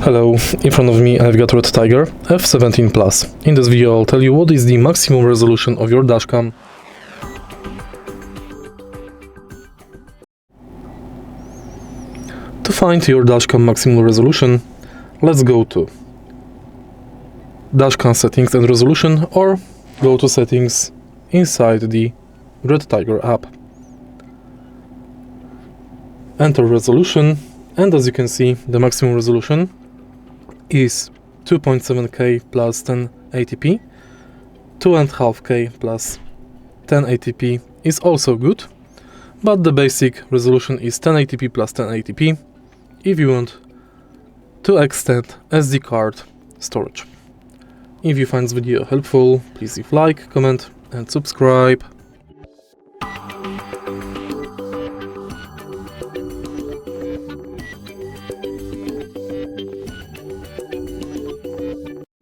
Hello, in front of me I've got REDTIGER F17 PLUS. In this video I'll tell you what is the maximum resolution of your dashcam. To find your dashcam maximum resolution, let's go to Dashcam settings and resolution, or go to settings inside the REDTIGER app. Enter resolution, and as you can see, the maximum resolution is 2.7K plus 1080p. 2.5K plus 1080p is also good, but the basic resolution is 1080p plus 1080p if you want to extend SD card storage. If you find this video helpful, please leave like, comment and subscribe.